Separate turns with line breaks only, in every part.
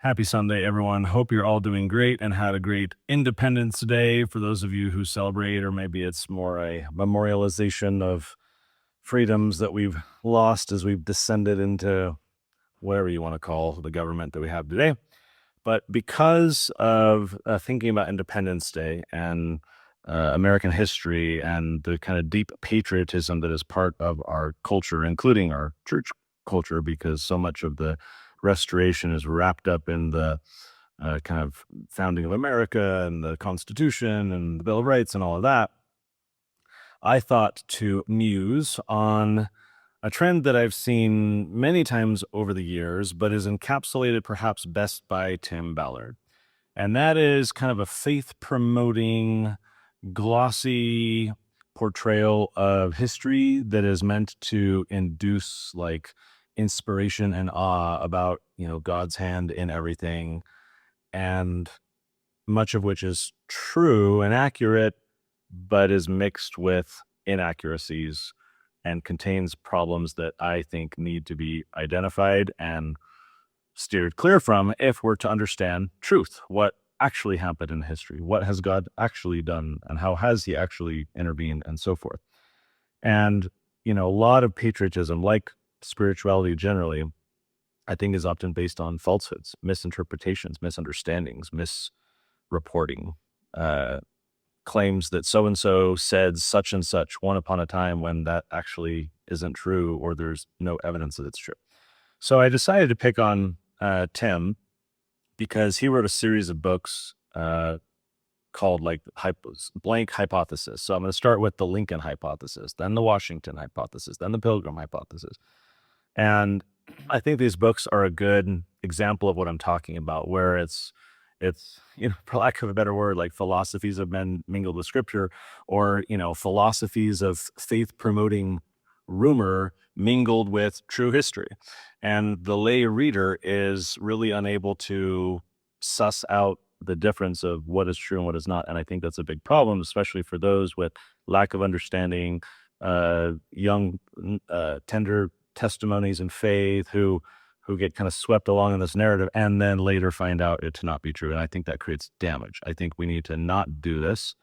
Happy Sunday, everyone. Hope you're all doing great and had a great Independence Day for those of you who celebrate, or maybe it's more a memorialization of freedoms that we've lost as we've descended into whatever you want to call the government that we have today. But because of thinking about Independence Day and American history and the kind of deep patriotism that is part of our culture, including our church culture, because so much of the restoration is wrapped up in the kind of founding of America and the Constitution and the Bill of Rights and all of that, I thought to muse on a trend that I've seen many times over the years, but is encapsulated perhaps best by Tim Ballard. And that is kind of a faith-promoting, glossy portrayal of history that is meant to induce like inspiration and awe about, God's hand in everything, and much of which is true and accurate, but is mixed with inaccuracies and contains problems that I think need to be identified and steered clear from if we're to understand truth, what actually happened in history, what has God actually done, and how has he actually intervened, and so forth. And, a lot of patriotism, like spirituality generally, I think is often based on falsehoods, misinterpretations, misunderstandings, misreporting, claims that so-and-so said such and such one upon a time when that actually isn't true, or there's no evidence that it's true. So I decided to pick on Tim because he wrote a series of books called like blank hypothesis. So I'm going to start with the Lincoln hypothesis, then the Washington hypothesis, then the Pilgrim hypothesis. And I think these books are a good example of what I'm talking about, where it's for lack of a better word, like philosophies of men mingled with scripture, or, philosophies of faith promoting rumor mingled with true history. And the lay reader is really unable to suss out the difference of what is true and what is not. And I think that's a big problem, especially for those with lack of understanding, young, tender testimonies in faith who get kind of swept along in this narrative and then later find out it to not be true. And I think that creates damage. I think we need to not do this,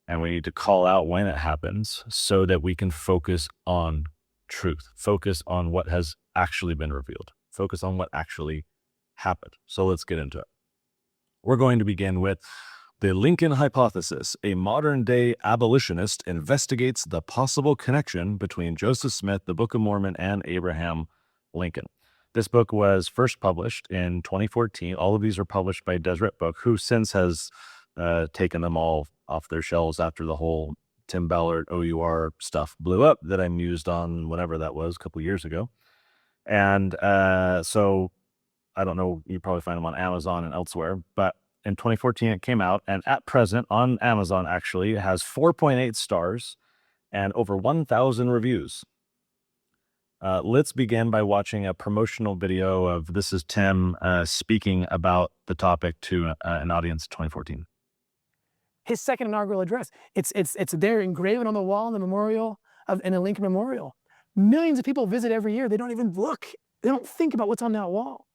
and we need to call out when it happens so that we can focus on truth, focus on what has actually been revealed, focus on what actually happened. So let's get into it. We're going to begin with the Lincoln hypothesis. A modern-day abolitionist investigates the possible connection between Joseph Smith, the Book of Mormon, and Abraham Lincoln. This book was first published in 2014. All of these are published by Deseret Book, who since has taken them all off their shelves after the whole Tim Ballard OUR stuff blew up that I mused on whenever that was, a couple years ago. And so I don't know, you probably find them on Amazon and elsewhere, but in 2014 it came out, and at present on Amazon actually it has 4.8 stars and over 1,000 reviews. Let's begin by watching a promotional video of this is Tim speaking about the topic to an audience in 2014.
His second inaugural address. It's there engraven on the wall in the memorial in the Lincoln Memorial. Millions of people visit every year. They don't even look. They don't think about what's on that wall.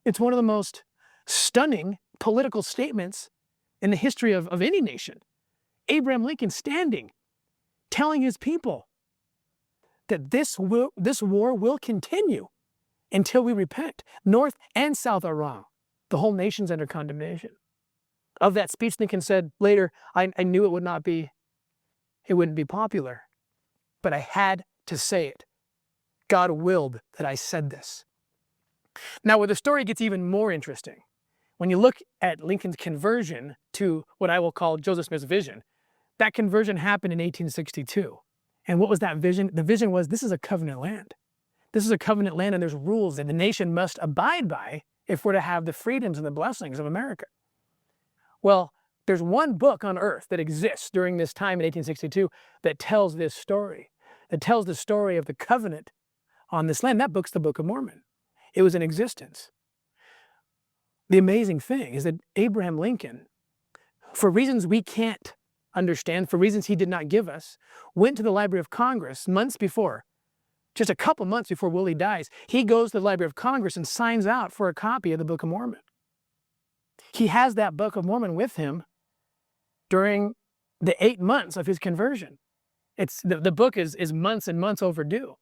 It's one of the most stunning political statements in the history of any nation. Abraham Lincoln standing, telling his people that this war will continue until we repent. North and South are wrong. The whole nation's under condemnation. Of that speech, Lincoln said later, I knew it wouldn't be popular, but I had to say it. God willed that I said this. Now, where the story gets even more interesting, when you look at Lincoln's conversion to what I will call Joseph Smith's vision, that conversion happened in 1862. And what was that vision? The vision was, this is a covenant land. This is a covenant land, and there's rules that the nation must abide by if we're to have the freedoms and the blessings of America. Well, there's one book on earth that exists during this time in 1862 that tells this story, that tells the story of the covenant on this land. That book's the Book of Mormon. It was in existence. The amazing thing is that Abraham Lincoln, for reasons we can't understand, for reasons he did not give us, went to the Library of Congress months before, just a couple months before Willie dies. He goes to the Library of Congress and signs out for a copy of the Book of Mormon. He has that Book of Mormon with him during the 8 months of his conversion. It's the book is months and months overdue.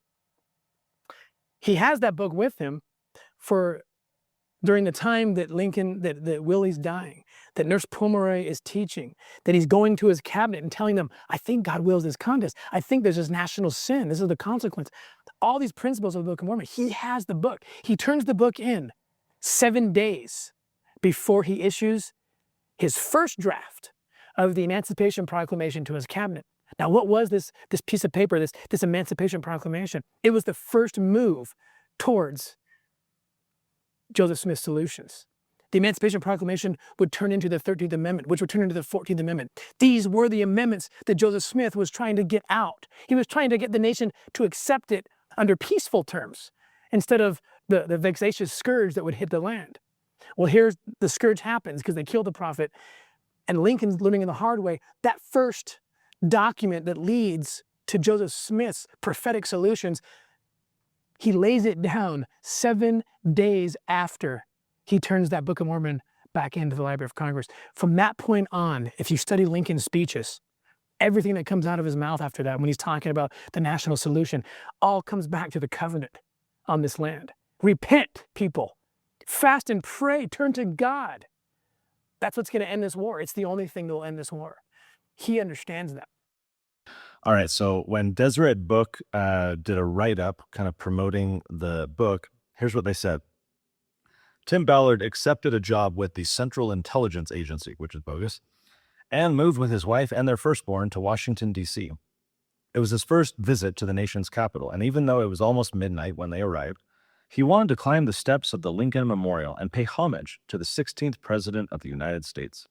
He has that book with him for during the time that that Willie's dying, that Nurse Pomeroy is teaching, that he's going to his cabinet and telling them, I think God wills this contest. I think there's this national sin. This is the consequence. All these principles of the Book of Mormon, he has the book. He turns the book in 7 days before he issues his first draft of the Emancipation Proclamation to his cabinet. Now, what was this piece of paper, this Emancipation Proclamation? It was the first move towards Joseph Smith's solutions. The Emancipation Proclamation would turn into the 13th Amendment, which would turn into the 14th Amendment. These were the amendments that Joseph Smith was trying to get out. He was trying to get the nation to accept it under peaceful terms instead of the vexatious scourge that would hit the land. Well, here's the scourge happens because they killed the prophet, and Lincoln's learning in the hard way. That first document that leads to Joseph Smith's prophetic solutions, he lays it down 7 days after he turns that Book of Mormon back into the Library of Congress. From that point on, if you study Lincoln's speeches, everything that comes out of his mouth after that, when he's talking about the national solution, all comes back to the covenant on this land. Repent, people. Fast and pray. Turn to God. That's what's going to end this war. It's the only thing that will end this war. He understands that.
All right, so when Deseret Book did a write-up kind of promoting the book, here's what they said. Tim Ballard accepted a job with the Central Intelligence Agency, which is bogus, and moved with his wife and their firstborn to Washington, D.C. It was his first visit to the nation's capital, and even though it was almost midnight when they arrived, he wanted to climb the steps of the Lincoln Memorial and pay homage to the 16th President of the United States.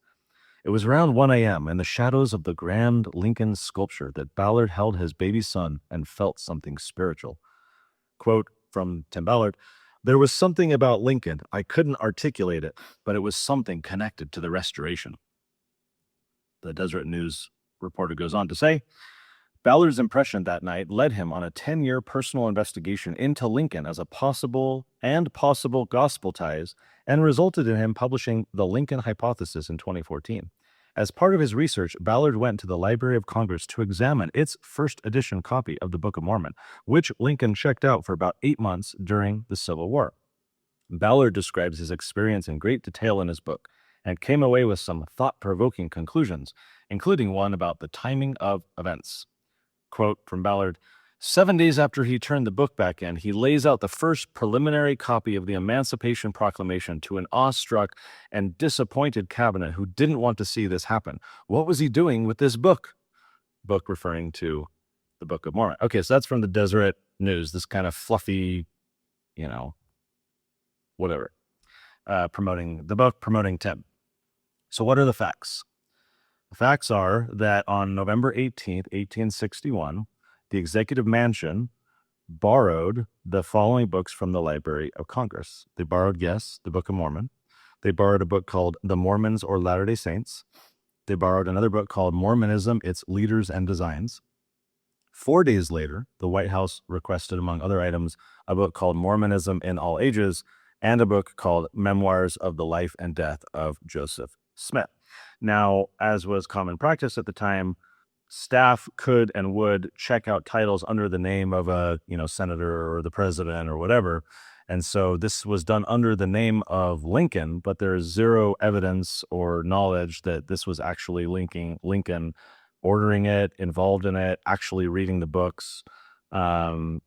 It was around 1 a.m. in the shadows of the grand Lincoln sculpture that Ballard held his baby son and felt something spiritual. Quote from Tim Ballard, "There was something about Lincoln. I couldn't articulate it, but it was something connected to the Restoration." The Deseret News reporter goes on to say, Ballard's impression that night led him on a 10-year personal investigation into Lincoln as a possible gospel ties and resulted in him publishing The Lincoln Hypothesis in 2014. As part of his research, Ballard went to the Library of Congress to examine its first edition copy of the Book of Mormon, which Lincoln checked out for about 8 months during the Civil War. Ballard describes his experience in great detail in his book and came away with some thought-provoking conclusions, including one about the timing of events. Quote from Ballard, 7 days after he turned the book back in, he lays out the first preliminary copy of the Emancipation Proclamation to an awestruck and disappointed cabinet who didn't want to see this happen. What was he doing with this book? Book referring to the Book of Mormon. Okay, so that's from the Deseret News, this kind of fluffy, whatever, promoting the book, promoting Tim. So what are the facts? The facts are that on November 18th, 1861, the Executive Mansion borrowed the following books from the Library of Congress. They borrowed, yes, the Book of Mormon. They borrowed a book called The Mormons or Latter-day Saints. They borrowed another book called Mormonism, Its Leaders and Designs. 4 days later, the White House requested, among other items, a book called Mormonism in All Ages and a book called Memoirs of the Life and Death of Joseph Smith. Now, as was common practice at the time, staff could and would check out titles under the name of a, senator or the president or whatever. And so this was done under the name of Lincoln, but there's zero evidence or knowledge that this was actually Lincoln ordering it, involved in it, actually reading the books. And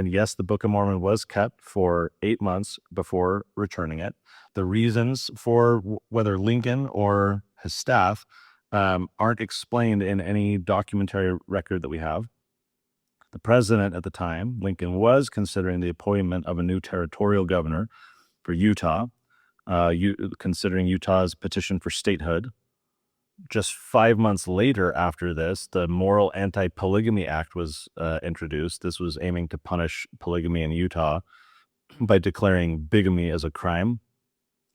yes, the Book of Mormon was kept for 8 months before returning it. The reasons for whether Lincoln or his staff aren't explained in any documentary record that we have. The president at the time, Lincoln, was considering the appointment of a new territorial governor for Utah, considering Utah's petition for statehood. Just 5 months later after this, the Moral Anti-Polygamy Act was introduced. This was aiming to punish polygamy in Utah by declaring bigamy as a crime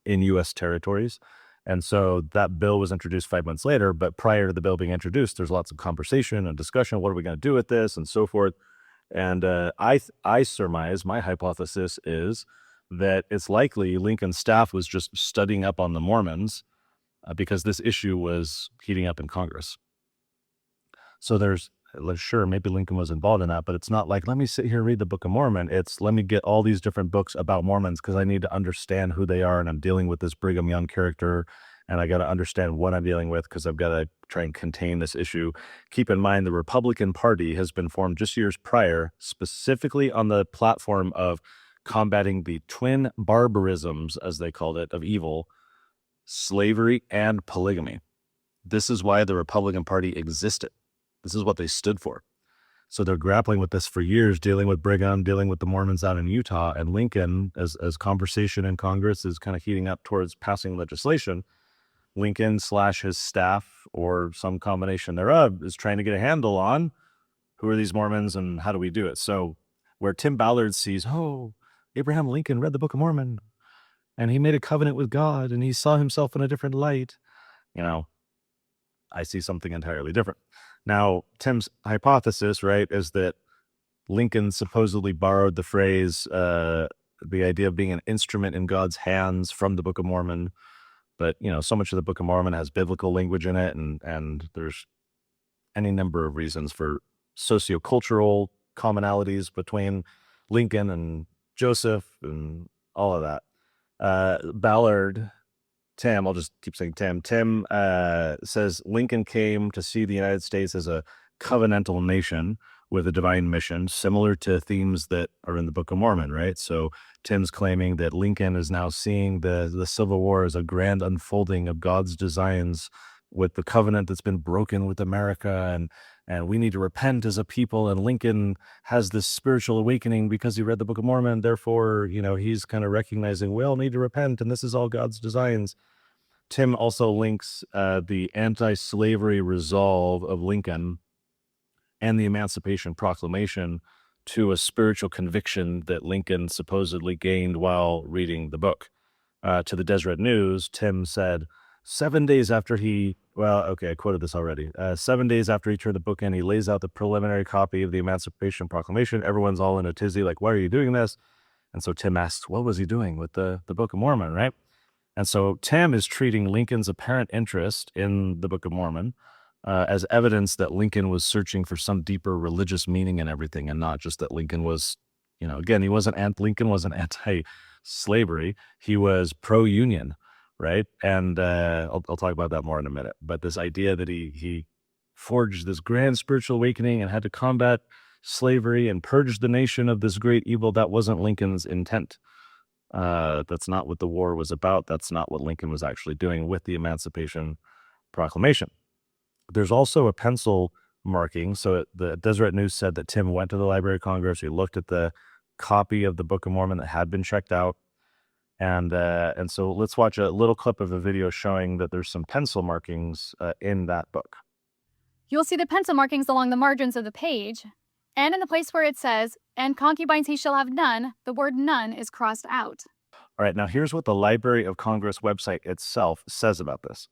in U.S. territories. And so that bill was introduced 5 months later, but prior to the bill being introduced, there's lots of conversation and discussion. What are we going to do with this and so forth? And I surmise, my hypothesis is that it's likely Lincoln's staff was just studying up on the Mormons because this issue was heating up in Congress. So there's, sure, maybe Lincoln was involved in that, but it's not like, let me sit here and read the Book of Mormon. It's, let me get all these different books about Mormons because I need to understand who they are, and I'm dealing with this Brigham Young character, and I got to understand what I'm dealing with because I've got to try and contain this issue. Keep in mind, the Republican Party has been formed just years prior, specifically on the platform of combating the twin barbarisms, as they called it, of evil, slavery and polygamy. This is why the Republican Party existed. This is what they stood for. So they're grappling with this for years, dealing with Brigham, dealing with the Mormons out in Utah. And Lincoln, as conversation in Congress is kind of heating up towards passing legislation, Lincoln / his staff, or some combination thereof, is trying to get a handle on who are these Mormons and how do we do it. So where Tim Ballard sees, oh, Abraham Lincoln read the Book of Mormon and he made a covenant with God and he saw himself in a different light, I see something entirely different. Now, Tim's hypothesis, right, is that Lincoln supposedly borrowed the phrase, the idea of being an instrument in God's hands, from the Book of Mormon. But, so much of the Book of Mormon has biblical language in it, and there's any number of reasons for sociocultural commonalities between Lincoln and Joseph and all of that. Ballard, Tim, I'll just keep saying Tim. Tim says Lincoln came to see the United States as a covenantal nation with a divine mission, similar to themes that are in the Book of Mormon, right? So Tim's claiming that Lincoln is now seeing the Civil War as a grand unfolding of God's designs with the covenant that's been broken with America, and we need to repent as a people. And Lincoln has this spiritual awakening because he read the Book of Mormon. Therefore, he's kind of recognizing we all need to repent, and this is all God's designs. Tim also links the anti-slavery resolve of Lincoln and the Emancipation Proclamation to a spiritual conviction that Lincoln supposedly gained while reading the book. To the Deseret News, Tim said, 7 days after I quoted this already. 7 days after he turned the book in, he lays out the preliminary copy of the Emancipation Proclamation. Everyone's all in a tizzy, like, why are you doing this? And so Tim asks, what was he doing with the Book of Mormon, right? And so Tim is treating Lincoln's apparent interest in the Book of Mormon as evidence that Lincoln was searching for some deeper religious meaning in everything, and not just that Lincoln was, again, Lincoln wasn't anti-slavery. He was pro-union, right? And I'll talk about that more in a minute. But this idea that he forged this grand spiritual awakening and had to combat slavery and purge the nation of this great evil, that wasn't Lincoln's intent. That's not what the war was about. That's not what Lincoln was actually doing with the Emancipation Proclamation. There's also a pencil marking. So the Deseret News said that Tim went to the Library of Congress. He looked at the copy of the Book of Mormon that had been checked out. And so let's watch a little clip of a video showing that there's some pencil markings in that book.
You'll see the pencil markings along the margins of the page. And in the place where it says, and concubines he shall have none, the word none is crossed out.
All right, now here's what the Library of Congress website itself says about this.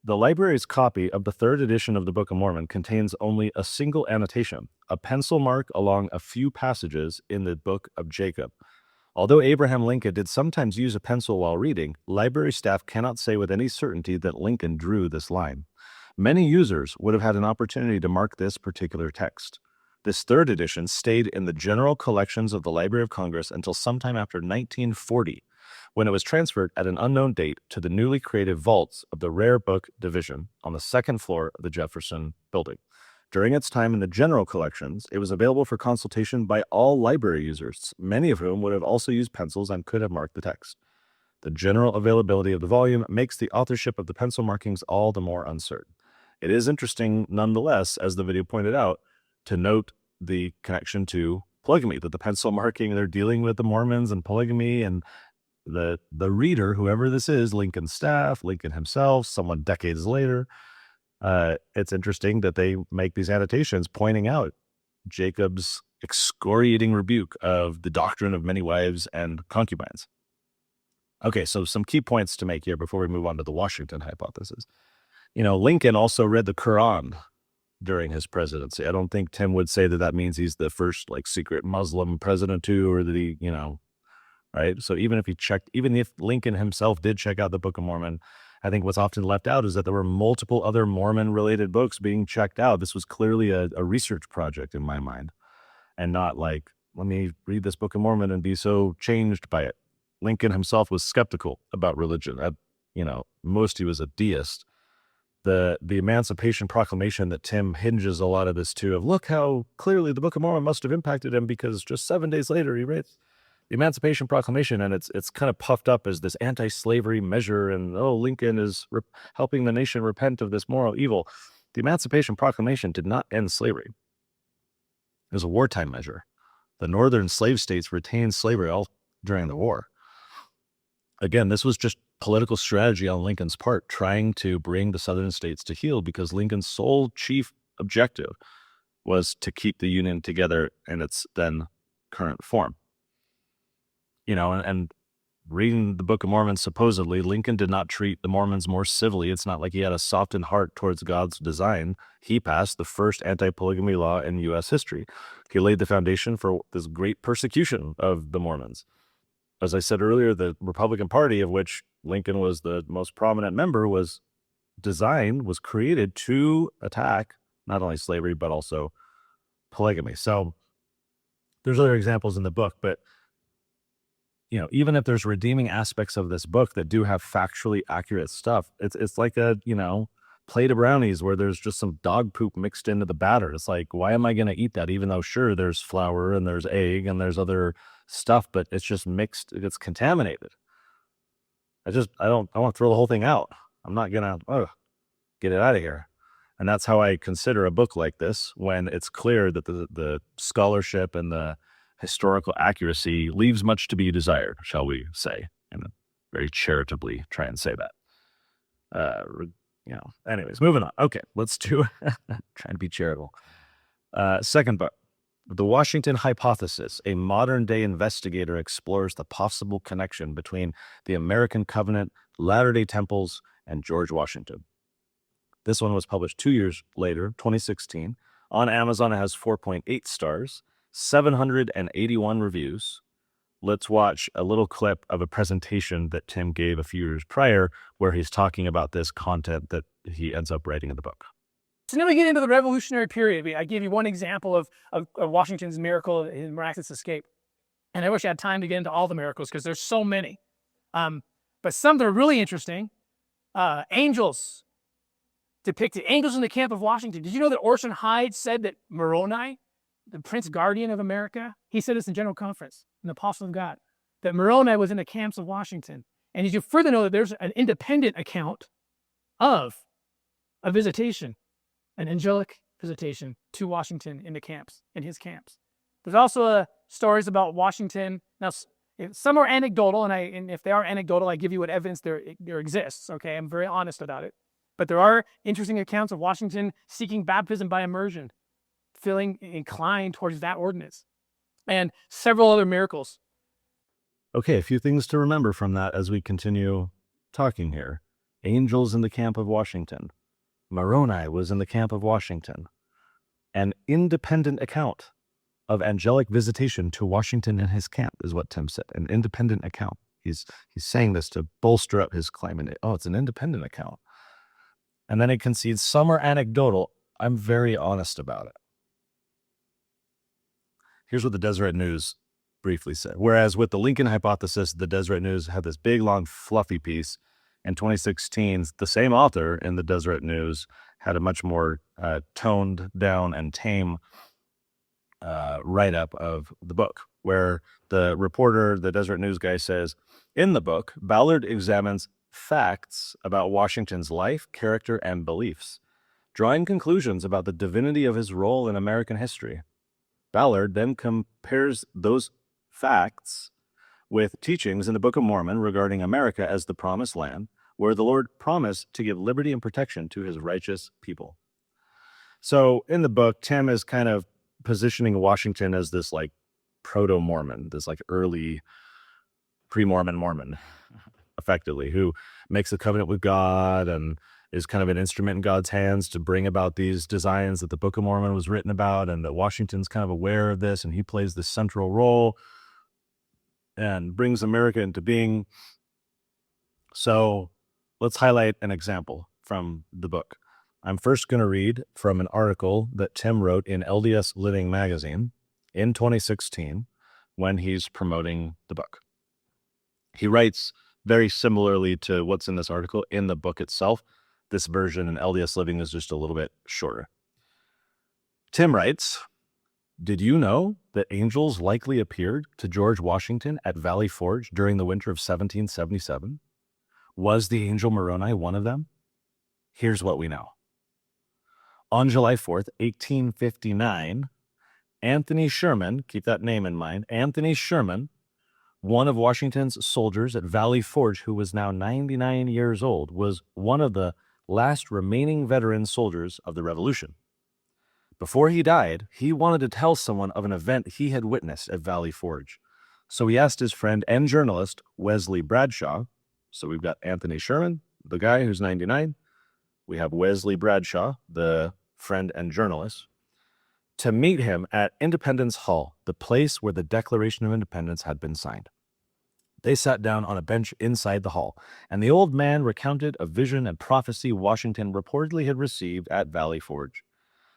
The library's copy of the 3rd edition of the Book of Mormon contains only a single annotation, a pencil mark along a few passages in the Book of Jacob. Although Abraham Lincoln did sometimes use a pencil while reading, library staff cannot say with any certainty that Lincoln drew this line. Many users would have had an opportunity to mark this particular text. This 3rd edition stayed in the general collections of the Library of Congress until sometime after 1940, when it was transferred at an unknown date to the newly created vaults of the Rare Book Division on the 2nd floor of the Jefferson Building. During its time in the general collections, it was available for consultation by all library users, many of whom would have also used pencils and could have marked the text. The general availability of the volume makes the authorship of the pencil markings all the more uncertain. It is interesting, nonetheless, as the video pointed out, to note the connection to polygamy, that the pencil marking, they're dealing with the Mormons and polygamy, and the reader, whoever this is, Lincoln's staff, Lincoln himself, someone decades later, it's interesting that they make these annotations pointing out Jacob's excoriating rebuke of the doctrine of many wives and concubines. Okay, so some key points to make here before we move on to the Washington hypothesis. Lincoln also read the Quran during his presidency. I don't think Tim would say that means he's the first secret Muslim president too, or that he, right? So even if Lincoln himself did check out the Book of Mormon, I think what's often left out is that there were multiple other Mormon-related books being checked out. This was clearly a research project in my mind, and not like, let me read this Book of Mormon and be so changed by it. Lincoln himself was skeptical about religion. Most he was a deist. The Emancipation Proclamation that Tim hinges a lot of this to, of look how clearly the Book of Mormon must have impacted him, because just 7 days later he writes the Emancipation Proclamation, and it's kind of puffed up as this anti-slavery measure, and Lincoln is helping the nation repent of this moral evil. The Emancipation Proclamation did not end slavery. It was a wartime measure. The northern slave states retained slavery all during the war. Again, this was just political strategy on Lincoln's part, trying to bring the southern states to heel, because Lincoln's sole chief objective was to keep the Union together in its then current form. And reading the Book of Mormon, supposedly, Lincoln did not treat the Mormons more civilly. It's not like he had a softened heart towards God's design. He passed the first anti-polygamy law in U.S. history. He laid the foundation for this great persecution of the Mormons. As I said earlier, the Republican Party, of which Lincoln was the most prominent member, was created to attack not only slavery, but also polygamy. So there's other examples in the book, but even if there's redeeming aspects of this book that do have factually accurate stuff, it's like a, plate of brownies where there's just some dog poop mixed into the batter. It's like, why am I going to eat that? Even though, sure, there's flour and there's egg and there's other stuff, but it's just mixed. It gets contaminated. I want to throw the whole thing out. I'm not going to get it out of here. And that's how I consider a book like this, when it's clear that the scholarship and the historical accuracy leaves much to be desired, shall we say, and very charitably try and say that. Anyways, moving on. Okay, let's do trying to be charitable. Second book, The Washington Hypothesis. A modern-day investigator explores the possible connection between the American Covenant, Latter-day Temples, and George Washington. This one was published 2 years later, 2016. On Amazon, it has 4.8 stars. 781 reviews. Let's watch a little clip of a presentation that Tim gave a few years prior, where he's talking about this content that he ends up writing in the book.
So now we get into the Revolutionary period. I gave you one example of Washington's miracle, his miraculous escape. And I wish I had time to get into all the miracles, because there's so many. But some that are really interesting. Angels depicted. Angels in the camp of Washington. Did you know that Orson Hyde said that Moroni, the Prince Guardian of America, he said this in General Conference, an apostle of God, that Moroni was in the camps of Washington. And you further know that there's an independent account of a visitation, an angelic visitation to Washington in his camps. There's also stories about Washington. Now, some are anecdotal, and if they are anecdotal, I give you what evidence there exists. Okay, I'm very honest about it. But there are interesting accounts of Washington seeking baptism by immersion, feeling inclined towards that ordinance, and several other miracles.
Okay, a few things to remember from that as we continue talking here. Angels in the camp of Washington. Moroni was in the camp of Washington. An independent account of angelic visitation to Washington in his camp is what Tim said. An independent account. He's saying this to bolster up his claim. And it's an independent account. And then it concedes some are anecdotal. I'm very honest about it. Here's what the Deseret News briefly said. Whereas with the Lincoln Hypothesis, the Deseret News had this big, long, fluffy piece. In 2016, the same author in the Deseret News had a much more toned down and tame write-up of the book, where the reporter, the Deseret News guy, says, in the book, Ballard examines facts about Washington's life, character, and beliefs, drawing conclusions about the divinity of his role in American history. Ballard then compares those facts with teachings in the Book of Mormon regarding America as the promised land, where the Lord promised to give liberty and protection to his righteous people. So in the book, Tim is kind of positioning Washington as this like proto-Mormon, this like early pre-Mormon Mormon, effectively, who makes a covenant with God and is kind of an instrument in God's hands to bring about these designs that the Book of Mormon was written about, and that Washington's kind of aware of this, and he plays this central role. and brings America into being. So let's highlight an example from the book. I'm first going to read from an article that Tim wrote in LDS Living magazine in 2016 when he's promoting the book. He writes very similarly to what's in this article in the book itself. This version in LDS Living is just a little bit shorter. Tim writes, "Did you know that angels likely appeared to George Washington at Valley Forge during the winter of 1777? Was the angel Moroni one of them? Here's what we know. On July 4th, 1859, Anthony Sherman, keep that name in mind, Anthony Sherman, one of Washington's soldiers at Valley Forge, who was now 99 years old, was one of the last remaining veteran soldiers of the Revolution. Before he died, he wanted to tell someone of an event he had witnessed at Valley Forge. So he asked his friend and journalist, Wesley Bradshaw. So we've got Anthony Sherman, the guy who's 99. We have Wesley Bradshaw, the friend and journalist, to meet him at Independence Hall, the place where the Declaration of Independence had been signed. They sat down on a bench inside the hall, and the old man recounted a vision and prophecy Washington reportedly had received at Valley Forge.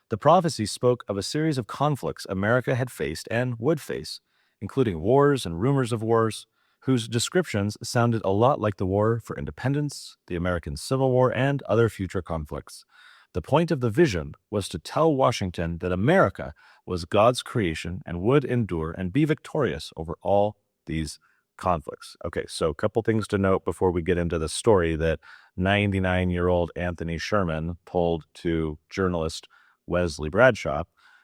The prophecy spoke of a series of conflicts America had faced and would face, including wars and rumors of wars, whose descriptions sounded a lot like the War for Independence, the American Civil War, and other future conflicts. The point of the vision was to tell Washington that America was God's creation and would endure and be victorious over all these conflicts. Okay, so a couple things to note before we get into the story that 99-year-old Anthony Sherman told to journalist Wesley Bradshaw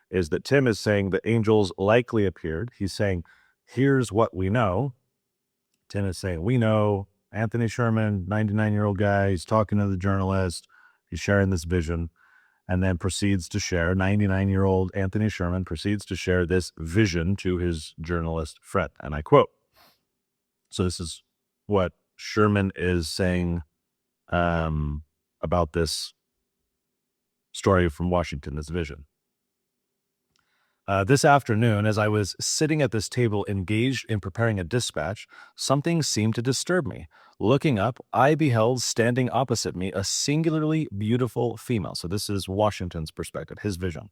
is that Tim is saying that angels likely appeared. He's saying, here's what we know. Tim is saying, we know Anthony Sherman, 99-year-old guy, he's talking to the journalist, he's sharing this vision, and then proceeds to share, 99-year-old Anthony Sherman proceeds to share this vision to his journalist friend. And I quote, so this is what Sherman is saying about this story from Washington, this vision. This afternoon, as I was sitting at this table engaged in preparing a dispatch, something seemed to disturb me. Looking up, I beheld standing opposite me a singularly beautiful female. So this is Washington's perspective, his vision.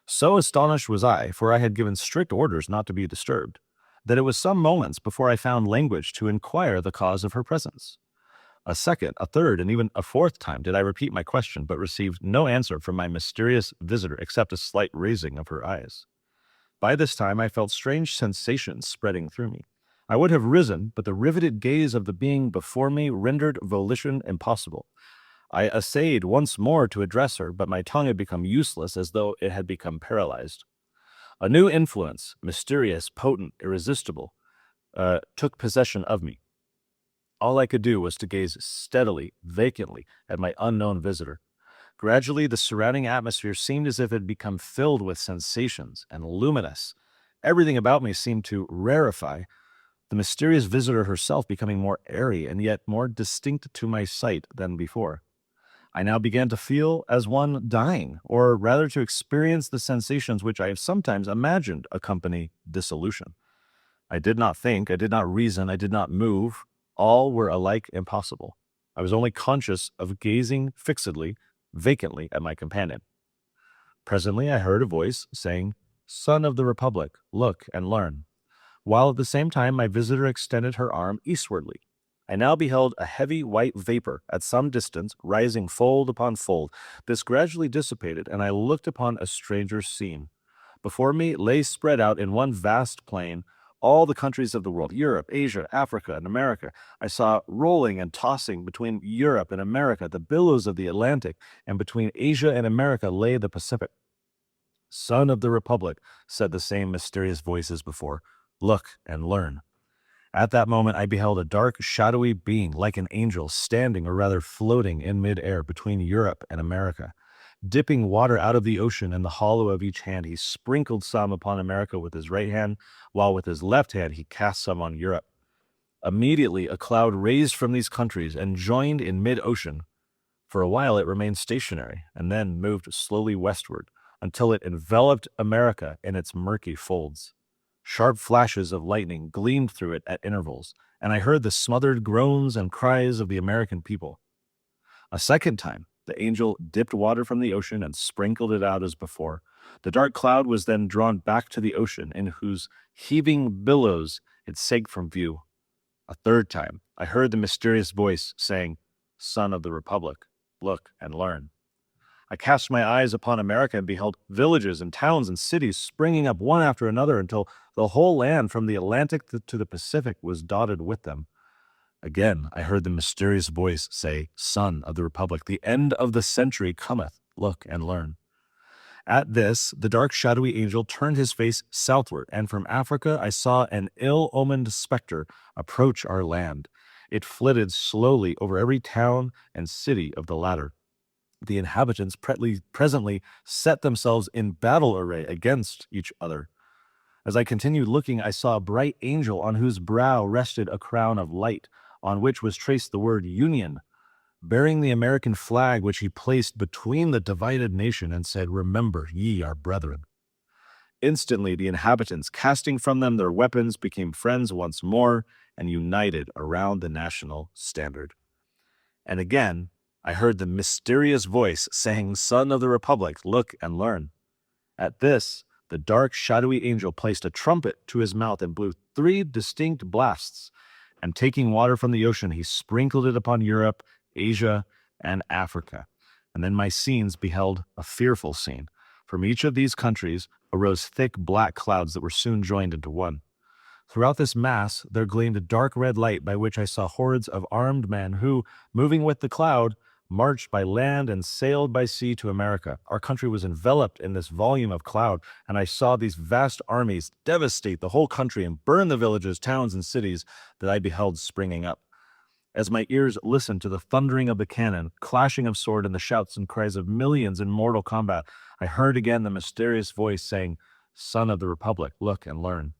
So astonished was I, for I had given strict orders not to be disturbed, that it was some moments before I found language to inquire the cause of her presence. A second, a third, and even a fourth time did I repeat my question, but received no answer from my mysterious visitor except a slight raising of her eyes. By this time I felt strange sensations spreading through me. I would have risen, but the riveted gaze of the being before me rendered volition impossible. I essayed once more to address her, but my tongue had become useless as though it had become paralyzed. A new influence, mysterious, potent, irresistible, took possession of me. All I could do was to gaze steadily, vacantly at my unknown visitor. Gradually, the surrounding atmosphere seemed as if it had become filled with sensations and luminous. Everything about me seemed to rarefy, the mysterious visitor herself becoming more airy and yet more distinct to my sight than before. I now began to feel as one dying, or rather to experience the sensations which I have sometimes imagined accompany dissolution. I did not think, I did not reason, I did not move. All were alike impossible. I was only conscious of gazing fixedly, vacantly at my companion. Presently I heard a voice saying, "Son of the Republic, look and learn," while at the same time my visitor extended her arm eastwardly. I now beheld a heavy white vapor at some distance, rising fold upon fold. This gradually dissipated, and I looked upon a stranger scene. Before me lay spread out in one vast plain all the countries of the world, Europe, Asia, Africa, and America. I saw rolling and tossing between Europe and America the billows of the Atlantic, and between Asia and America lay the Pacific. "Son of the Republic," said the same mysterious voice as before, "look and learn." At that moment I beheld a dark, shadowy being like an angel standing, or rather floating in mid-air between Europe and America. Dipping water out of the ocean in the hollow of each hand, he sprinkled some upon America with his right hand, while with his left hand he cast some on Europe. Immediately a cloud raised from these countries and joined in mid-ocean. For a while it remained stationary, and then moved slowly westward, until it enveloped America in its murky folds. Sharp flashes of lightning gleamed through it at intervals, and I heard the smothered groans and cries of the American people. A second time, the angel dipped water from the ocean and sprinkled it out as before. The dark cloud was then drawn back to the ocean, in whose heaving billows it sank from view. A third time, I heard the mysterious voice saying, "Son of the Republic, look and learn." I cast my eyes upon America and beheld villages and towns and cities springing up one after another until the whole land from the Atlantic to the Pacific was dotted with them. Again, I heard the mysterious voice say, "Son of the Republic, the end of the century cometh. Look and learn." At this, the dark, shadowy angel turned his face southward, and from Africa I saw an ill-omened specter approach our land. It flitted slowly over every town and city of the latter. The inhabitants presently set themselves in battle array against each other. As I continued looking, I saw a bright angel on whose brow rested a crown of light, on which was traced the word Union, bearing the American flag, which he placed between the divided nation and said, "Remember, ye are brethren." Instantly, the inhabitants, casting from them their weapons, became friends once more and united around the national standard. And again, I heard the mysterious voice saying, "Son of the Republic, look and learn." At this, the dark, shadowy angel placed a trumpet to his mouth and blew 3 distinct blasts, and taking water from the ocean, he sprinkled it upon Europe, Asia, and Africa. And then my scenes beheld a fearful scene. From each of these countries arose thick black clouds that were soon joined into one. Throughout this mass there gleamed a dark red light by which I saw hordes of armed men who, moving with the cloud, marched by land and sailed by sea to America. Our country was enveloped in this volume of cloud, and I saw these vast armies devastate the whole country and burn the villages, towns, and cities that I beheld springing up. As my ears listened to the thundering of the cannon, clashing of sword, and the shouts and cries of millions in mortal combat, I heard again the mysterious voice saying, "Son of the Republic, look and learn."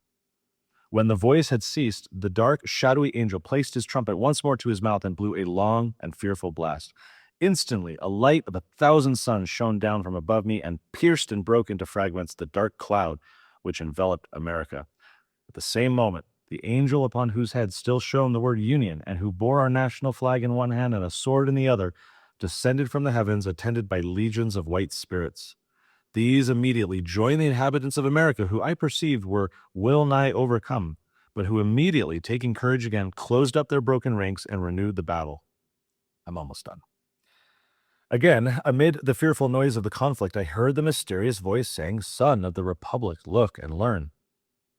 When the voice had ceased, the dark, shadowy angel placed his trumpet once more to his mouth and blew a long and fearful blast. Instantly, a light of 1,000 suns shone down from above me and pierced and broke into fragments the dark cloud which enveloped America. At the same moment, the angel upon whose head still shone the word Union, and who bore our national flag in one hand and a sword in the other, descended from the heavens, attended by legions of white spirits. These immediately joined the inhabitants of America, who I perceived were well nigh overcome, but who immediately, taking courage again, closed up their broken ranks and renewed the battle. I'm almost done. Again, amid the fearful noise of the conflict, I heard the mysterious voice saying, "Son of the Republic, look and learn."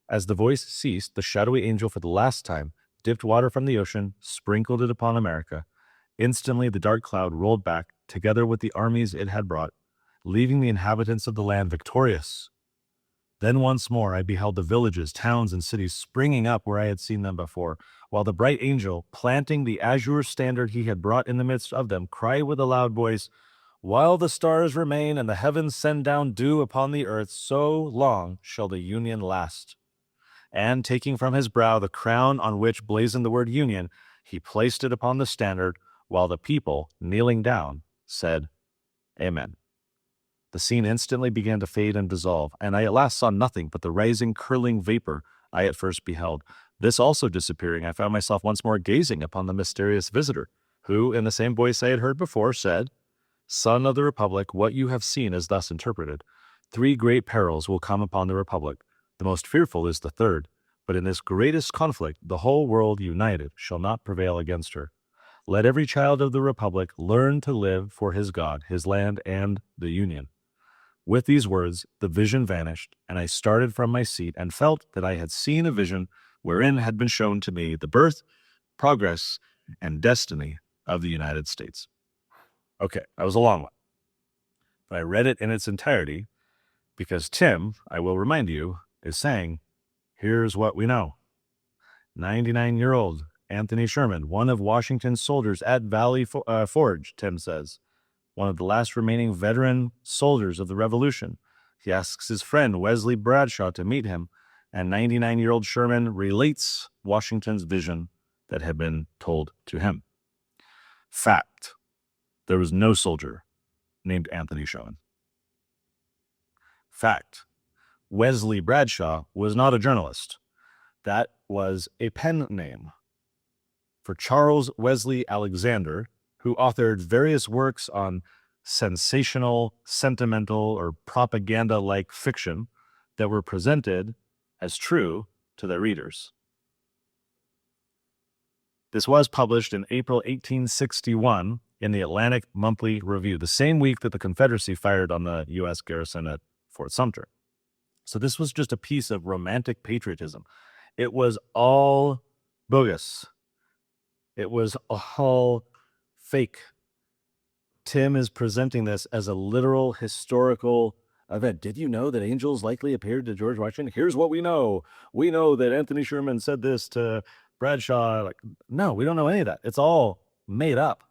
As the voice ceased, the shadowy angel for the last time dipped water from the ocean, sprinkled it upon America. Instantly the dark cloud rolled back, together with the armies it had brought, leaving the inhabitants of the land victorious. Then once more I beheld the villages, towns, and cities springing up where I had seen them before, while the bright angel, planting the azure standard he had brought in the midst of them, cried with a loud voice, "While the stars remain and the heavens send down dew upon the earth, so long shall the Union last." And taking from his brow the crown on which blazoned the word Union, he placed it upon the standard, while the people, kneeling down, said, "Amen." The scene instantly began to fade and dissolve, and I at last saw nothing but the rising, curling vapor I at first beheld. This also disappearing, I found myself once more gazing upon the mysterious visitor, who, in the same voice I had heard before, said, "Son of the Republic, what you have seen is thus interpreted. 3 great perils will come upon the Republic. The most fearful is the third, but in this greatest conflict the whole world united shall not prevail against her. Let every child of the Republic learn to live for his God, his land, and the Union." With these words, the vision vanished, and I started from my seat and felt that I had seen a vision wherein had been shown to me the birth, progress, and destiny of the United States. Okay, that was a long one, but I read it in its entirety because Tim, I will remind you, is saying, here's what we know. 99-year-old Anthony Sherman, one of Washington's soldiers at Valley Forge, Tim says, one of the last remaining veteran soldiers of the Revolution. He asks his friend Wesley Bradshaw to meet him, and 99-year-old Sherman relates Washington's vision that had been told to him. Fact: there was no soldier named Anthony Sherman. Fact: Wesley Bradshaw was not a journalist. That was a pen name for Charles Wesley Alexander, who authored various works on sensational, sentimental, or propaganda-like fiction that were presented as true to their readers. This was published in April 1861 in the Atlantic Monthly Review, the same week that the Confederacy fired on the U.S. garrison at Fort Sumter. So this was just a piece of romantic patriotism. It was all bogus. It was all fake. Tim is presenting this as a literal historical event. Did you know that angels likely appeared to George Washington? Here's what we know. We know that Anthony Sherman said this to Bradshaw. No, we don't know any of that. It's all made up.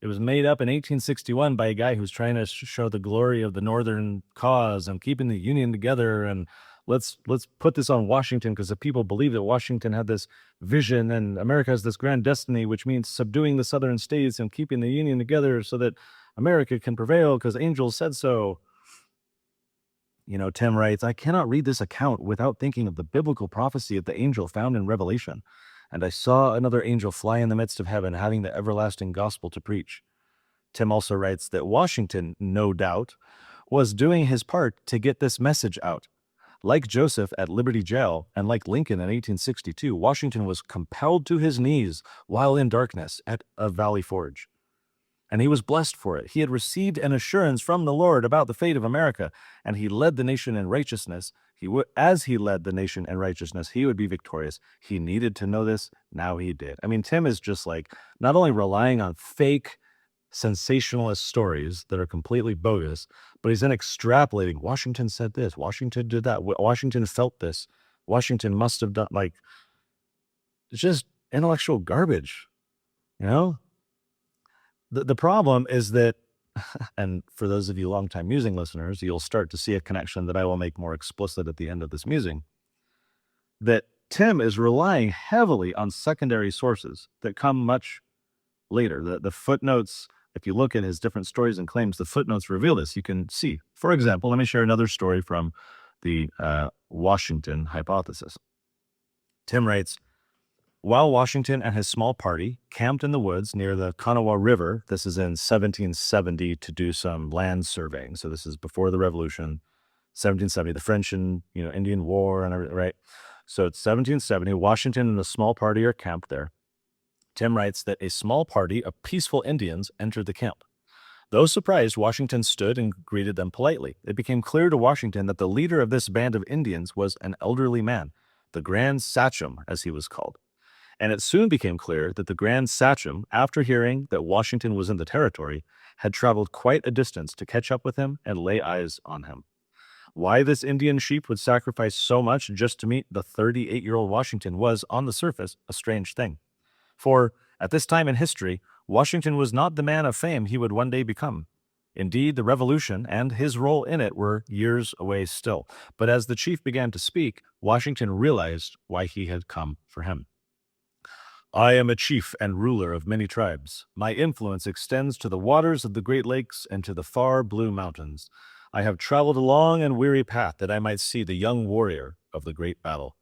It was made up in 1861 by a guy who's trying to show the glory of the Northern cause and keeping the Union together. And let's put this on Washington, because the people believe that Washington had this vision and America has this grand destiny, which means subduing the Southern states and keeping the Union together so that America can prevail because angels said so. Tim writes, I cannot read this account without thinking of the biblical prophecy of the angel found in Revelation. And I saw another angel fly in the midst of heaven, having the everlasting gospel to preach. Tim also writes that Washington, no doubt, was doing his part to get this message out. Like Joseph at Liberty Jail, and like Lincoln in 1862, Washington was compelled to his knees while in darkness at a Valley Forge. And he was blessed for it. He had received an assurance from the Lord about the fate of America, and he led the nation in righteousness. As he led the nation in righteousness, he would be victorious. He needed to know this. Now he did. I mean, Tim is just not only relying on fake sensationalist stories that are completely bogus, but he's then extrapolating. Washington said this. Washington did that. Washington felt this. Washington must have done, it's just intellectual garbage, The problem is that, and for those of you longtime musing listeners, you'll start to see a connection that I will make more explicit at the end of this musing, that Tim is relying heavily on secondary sources that come much later. The footnotes, if you look at his different stories and claims, the footnotes reveal this. You can see, for example, let me share another story from the Washington Hypothesis. Tim writes, while Washington and his small party camped in the woods near the Kanawha River, this is in 1770 to do some land surveying. So this is before the Revolution, 1770, the French and Indian War and everything, right? So it's 1770. Washington and a small party are camped there. Tim writes that a small party of peaceful Indians entered the camp. Though surprised, Washington stood and greeted them politely. It became clear to Washington that the leader of this band of Indians was an elderly man, the Grand Sachem, as he was called. And it soon became clear that the Grand Sachem, after hearing that Washington was in the territory, had traveled quite a distance to catch up with him and lay eyes on him. Why this Indian chief would sacrifice so much just to meet the 38-year-old Washington was, on the surface, a strange thing. For, at this time in history, Washington was not the man of fame he would one day become. Indeed, the Revolution and his role in it were years away still. But as the chief began to speak, Washington realized why he had come for him. I am a chief and ruler of many tribes. My influence extends to the waters of the Great Lakes and to the far blue mountains. I have traveled a long and weary path that I might see the young warrior of the great battle.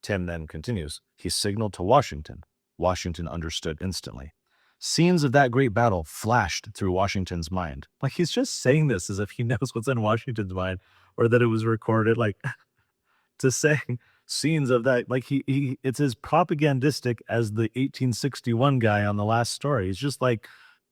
Tim then continues. He signaled to Washington. Washington understood instantly. Scenes of that great battle flashed through Washington's mind. He's just saying this as if he knows what's in Washington's mind, or that it was recorded, to say scenes of that, it's as propagandistic as the 1861 guy on the last story. He's just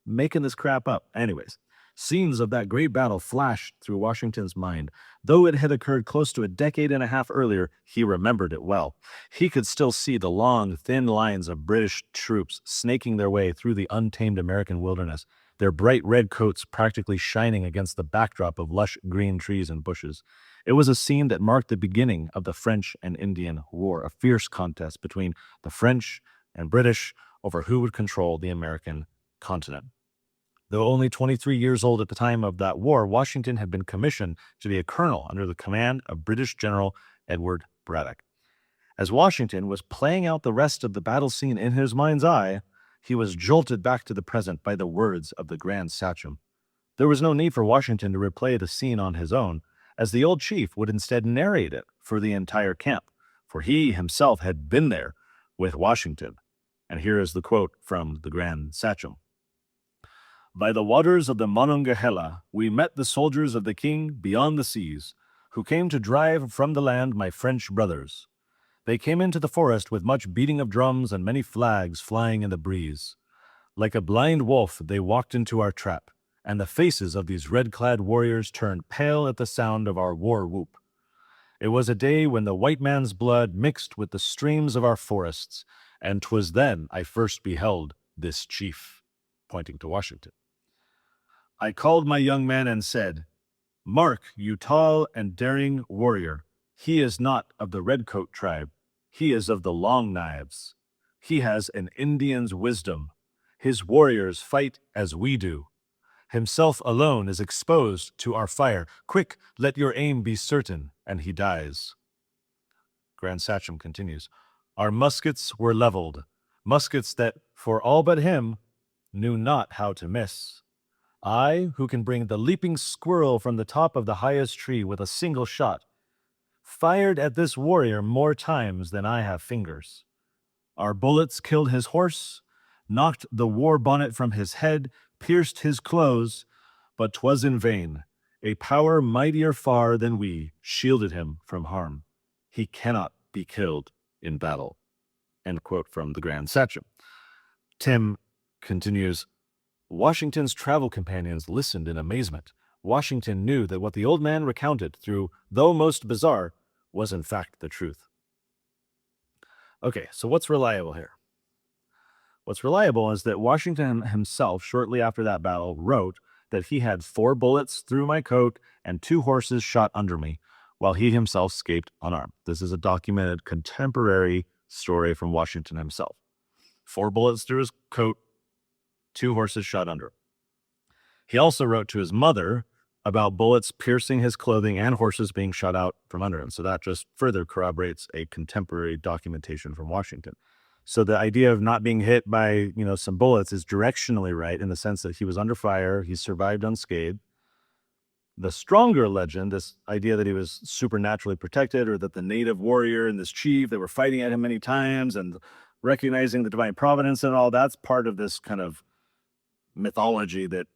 making this crap up. Anyways, scenes of that great battle flashed through Washington's mind. Though it had occurred close to a decade and a half earlier, he remembered it well. He could still see the long, thin lines of British troops snaking their way through the untamed American wilderness, their bright red coats practically shining against the backdrop of lush green trees and bushes. It was a scene that marked the beginning of the French and Indian War, a fierce contest between the French and British over who would control the American continent. Though only 23 years old at the time of that war, Washington had been commissioned to be a colonel under the command of British General Edward Braddock. As Washington was playing out the rest of the battle scene in his mind's eye, he was jolted back to the present by the words of the Grand Sachem. There was no need for Washington to replay the scene on his own. as the old chief would instead narrate it for the entire camp, for he himself had been there with Washington. And here is the quote from the Grand Sachem. "By the waters of the Monongahela, we met the soldiers of the king beyond the seas, who came to drive from the land my French brothers. They came into the forest with much beating of drums and many flags flying in the breeze. Like a blind wolf, they walked into our trap, and the faces of these red-clad warriors turned pale at the sound of our war whoop. It was a day when the white man's blood mixed with the streams of our forests, and 'twas then I first beheld this chief," pointing to Washington. "I called my young man and said, 'Mark, you tall and daring warrior, he is not of the Redcoat tribe. He is of the Long Knives. He has an Indian's wisdom. His warriors fight as we do. Himself alone is exposed to our fire. Quick, let your aim be certain,' and he dies." Grand Sachem continues, "Our muskets were leveled, muskets that, for all but him, knew not how to miss. I, who can bring the leaping squirrel from the top of the highest tree with a single shot, fired at this warrior more times than I have fingers. Our bullets killed his horse, knocked the war bonnet from his head, pierced his clothes, but 'twas in vain. A power mightier far than we shielded him from harm. He cannot be killed in battle." End quote from the Grand Sachem. Tim continues, "Washington's travel companions listened in amazement. Washington knew that what the old man recounted, though most bizarre, was in fact the truth." Okay, so what's reliable here? What's reliable is that Washington himself, shortly after that battle, wrote that he had 4 bullets through my coat and 2 horses shot under me, while he himself escaped unarmed. This is a documented contemporary story from Washington himself. 4 bullets through his coat, 2 horses shot under him. He also wrote to his mother about bullets piercing his clothing and horses being shot out from under him. So that just further corroborates a contemporary documentation from Washington. So the idea of not being hit by, some bullets is directionally right in the sense that he was under fire, he survived unscathed. The stronger legend, this idea that he was supernaturally protected, or that the native warrior and this chief, they were fighting at him many times and recognizing the divine providence and all, that's part of this kind of mythology that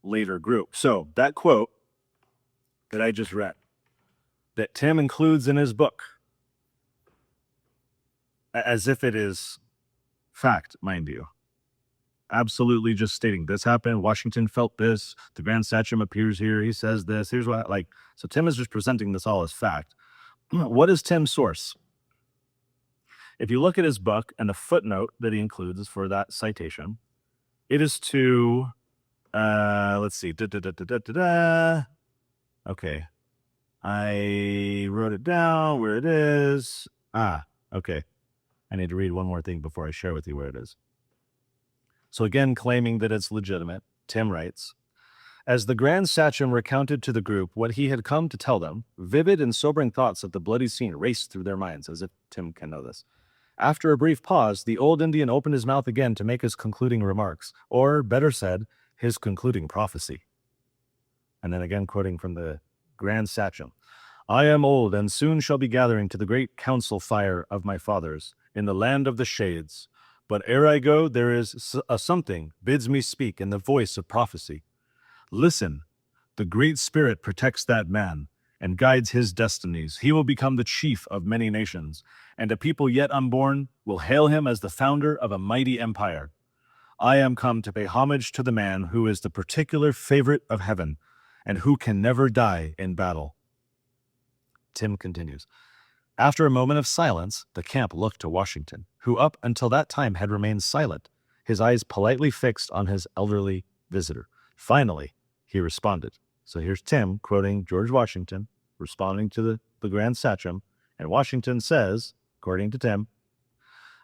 later grew. So that quote that I just read, that Tim includes in his book, as if it is fact, mind you, absolutely just stating this happened, Washington felt this, the Grand Sachem appears here, he says this, here's what, so Tim is just presenting this all as fact. What is Tim's source? If you look at his book and the footnote that he includes for that citation, it is to, let's see, okay, I wrote it down where it is. Okay. I need to read one more thing before I share with you where it is. So again, claiming that it's legitimate, Tim writes, "As the Grand Sachem recounted to the group what he had come to tell them, vivid and sobering thoughts of the bloody scene raced through their minds," as if Tim can know this. "After a brief pause, the old Indian opened his mouth again to make his concluding remarks, or, better said, his concluding prophecy." And then again, quoting from the Grand Sachem, "I am old and soon shall be gathering to the great council fire of my fathers in the land of the shades. But ere I go, there is a something bids me speak in the voice of prophecy. Listen, the Great Spirit protects that man and guides his destinies. He will become the chief of many nations, and a people yet unborn will hail him as the founder of a mighty empire. I am come to pay homage to the man who is the particular favorite of heaven and who can never die in battle." Tim continues, "After a moment of silence, the camp looked to Washington, who up until that time had remained silent, his eyes politely fixed on his elderly visitor. Finally, he responded." So here's Tim quoting George Washington, responding to the Grand Sachem, and Washington says, according to Tim,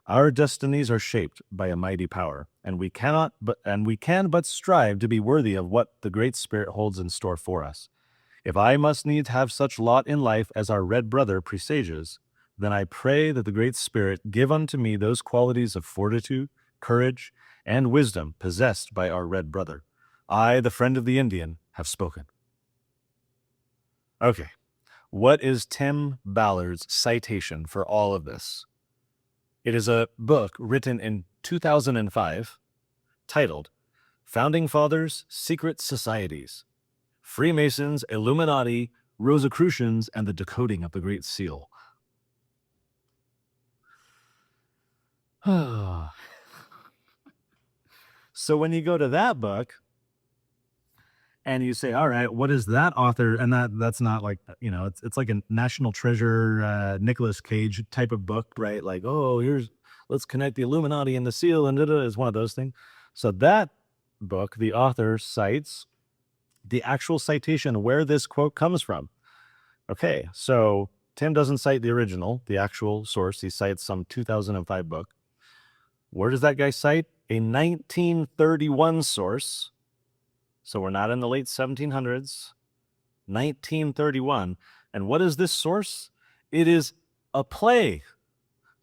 "Our destinies are shaped by a mighty power, and we can but strive to be worthy of what the Great Spirit holds in store for us. If I must needs have such lot in life as our red brother presages, then I pray that the Great Spirit give unto me those qualities of fortitude, courage, and wisdom possessed by our red brother. I, the friend of the Indian, have spoken." Okay. What is Tim Ballard's citation for all of this? It is a book written in 2005 titled Founding Fathers, Secret Societies, Freemasons, Illuminati, Rosicrucians, and the Decoding of the Great Seal. So when you go to that book and you say, all right, what is that author? And that's not like, it's like a National Treasure, Nicolas Cage type of book, right? Like, oh, let's connect the Illuminati and the seal and is one of those things. So that book, the author cites the actual citation where this quote comes from. Okay, so Tim doesn't cite the original, the actual source. He cites some 2005 book. Where does that guy cite? A 1931 source. So we're not in the late 1700s. 1931. And what is this source? It is a play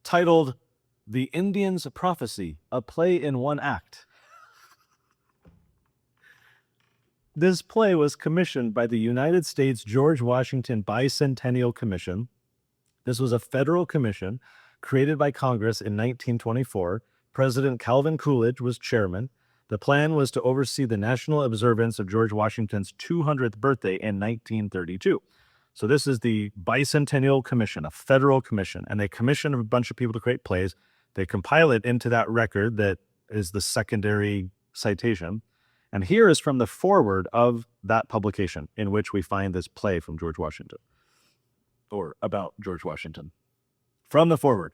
titled The Indian's Prophecy, a play in one act. This play was commissioned by the United States George Washington Bicentennial Commission. This was a federal commission created by Congress in 1924. President Calvin Coolidge was chairman. The plan was to oversee the national observance of George Washington's 200th birthday in 1932. So this is the Bicentennial Commission, a federal commission, and they commission a bunch of people to create plays. They compile it into that record that is the secondary citation. And here is from the foreword of that publication in which we find this play from George Washington, or about George Washington. From the foreword.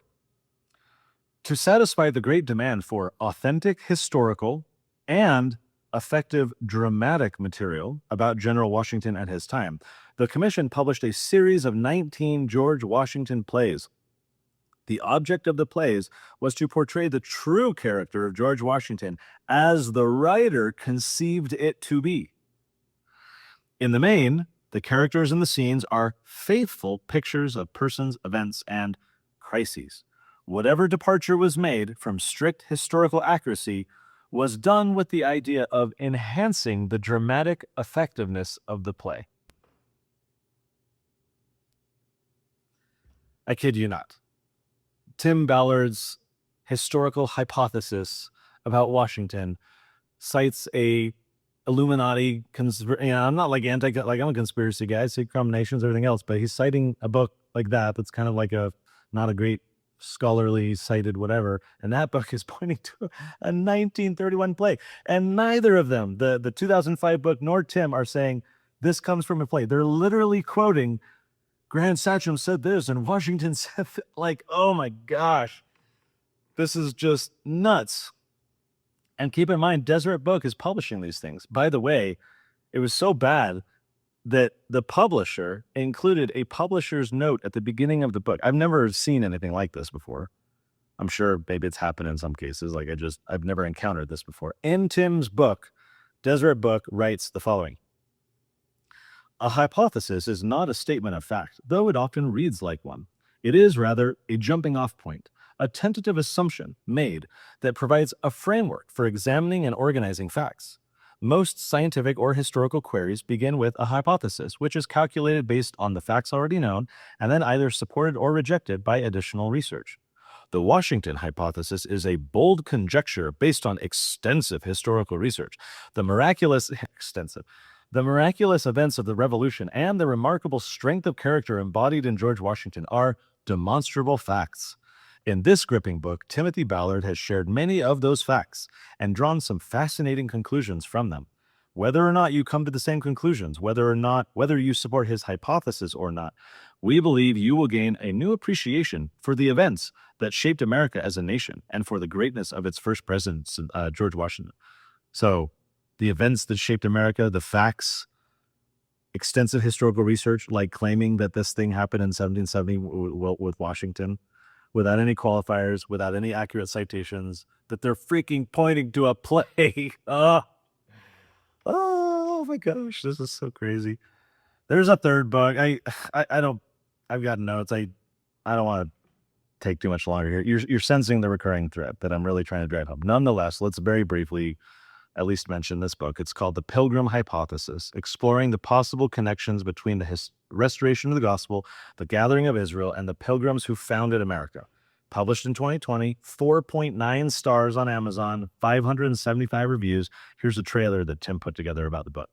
To satisfy the great demand for authentic historical and effective dramatic material about General Washington at his time, the commission published a series of 19 George Washington plays. The object of the plays was to portray the true character of George Washington as the writer conceived it to be. In the main, the characters and the scenes are faithful pictures of persons, events, and crises. Whatever departure was made from strict historical accuracy was done with the idea of enhancing the dramatic effectiveness of the play. I kid you not. Tim Ballard's historical hypothesis about Washington cites a Illuminati, I'm not like I'm a conspiracy guy, secret combinations, everything else, but he's citing a book like that that's kind of like not a great scholarly cited whatever, and that book is pointing to a 1931 play. And neither of them, the 2005 book nor Tim, are saying this comes from a play. They're literally quoting Grand Sachem said this and Washington said like, oh my gosh, this is just nuts. And keep in mind, Deseret Book is publishing these things. By the way, it was so bad that the publisher included a publisher's note at the beginning of the book. I've never seen anything like this before. I'm sure maybe it's happened in some cases. I've never encountered this before. In Tim's book, Deseret Book writes the following. A hypothesis is not a statement of fact, though it often reads like one. It is rather a jumping off point, a tentative assumption made that provides a framework for examining and organizing facts. Most scientific or historical queries begin with a hypothesis, which is calculated based on the facts already known and then either supported or rejected by additional research. The Washington hypothesis is a bold conjecture based on extensive historical research. The miraculous events of the Revolution and the remarkable strength of character embodied in George Washington are demonstrable facts. In this gripping book, Timothy Ballard has shared many of those facts and drawn some fascinating conclusions from them. Whether or not you come to the same conclusions, whether you support his hypothesis or not, we believe you will gain a new appreciation for the events that shaped America as a nation and for the greatness of its first president, George Washington. So the events that shaped America, the facts, extensive historical research, like claiming that this thing happened in 1770 with Washington, without any qualifiers, without any accurate citations, that they're freaking pointing to a play. Oh my gosh, this is so crazy. There's a third book. I've got notes. I don't want to take too much longer here. You're sensing the recurring thread that I'm really trying to drive home. Nonetheless, let's very briefly at least mention this book. It's called The Pilgrim Hypothesis, exploring the possible connections between the Restoration of the Gospel, The Gathering of Israel, and the Pilgrims Who Founded America. Published in 2020, 4.9 stars on Amazon, 575 reviews. Here's a trailer that Tim put together about the book.